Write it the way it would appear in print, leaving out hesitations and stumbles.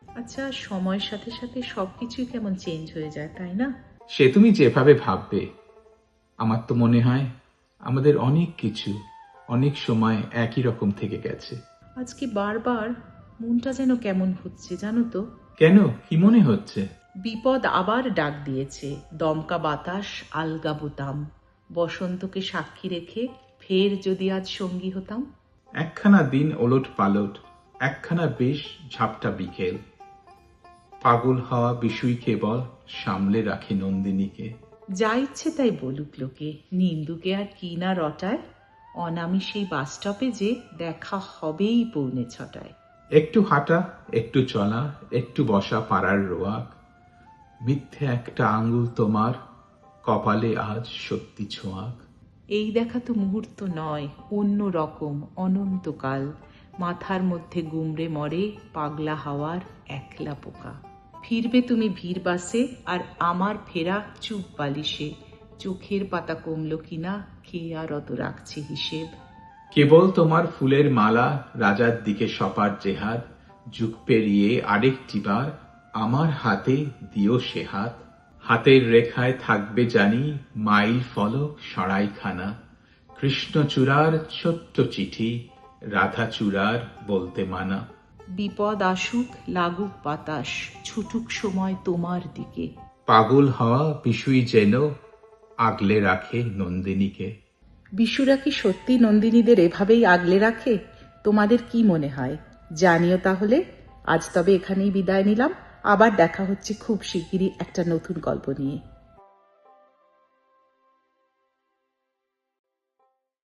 আচ্ছা, সময়ের সাথে সাথে সবকিছুই কেমন চেঞ্জ হয়ে যায়, তাই না? সে তুমি যেভাবে ভাববে। আমার তো মনে হয় আমাদের অনেক কিছু অনেক সময় একই রকম থেকে গেছে। আজকে বারবার মনটা যেন কেমন হচ্ছে জানো তো। কেন, কি মনে হচ্ছে? বিপদ আবার ডাক দিয়েছে। দমকা বাতাস, আলগা বোতাম, বসন্তকে সাক্ষী রেখে ফের যদি আজ সঙ্গী হতাম। একখানা দিন ওলট পালট, একখানা বেশ ঝাপটা বিকেল। পাগল হওয়া বিষুই কেবল সামলে রাখে নন্দিনীকে। যা ইচ্ছে তাই বলুক লোকে, নিন্দুকে আর কি না রটায়। অনামি সেই বাসস্টপে যে দেখা হবেই পৌনে 6টায়। একটু হাঁটা, একটু চলা, একটু বসা পাড়ার রোয়াক, মিথ্যে একটা আঙ্গুল তোমার কপালে আজ সত্যি ছোঁয়াক। এই দেখা তো মুহূর্ত নয়, অন্য রকম অনন্তকাল। মাথার মধ্যে গুমড়ে মরে পাগলা হাওয়ার একলা পোকা। ফিরবে তুমি ভিড় বাসে, আর আমার ফেরা চুপ বালিশে। চোখের পাতা কমলো কিনা কে আর অত রাখছে হিসেব। কেবল তোমার ফুলের মালা রাজার দিকে সপার জেহাদ, যুগ পেরিয়ে আরেকটি বার আমার হাতে দিও সে হাত। হাতের রেখায় থাকবে জানি মাইল ফলক সরাইখানা, কৃষ্ণচূড়ার ছোট্ট চিঠি, রাধাচূড়ার বলতে মানা। বিপদ আসুক, লাগুক বাতাস, ছুটুক সময় তোমার দিকে। পাগল হওয়া বিষুই যেন আগলে রাখে নন্দিনীকে। বিশুরা কি সত্যি নন্দিনীদের এভাবেই আগলে রাখে? তোমাদের কি মনে হয় জানিও তাহলে। আজ তবে এখানেই বিদায় নিলাম। আবার দেখা হচ্ছে খুব শিগগিরই একটা নতুন গল্প নিয়ে।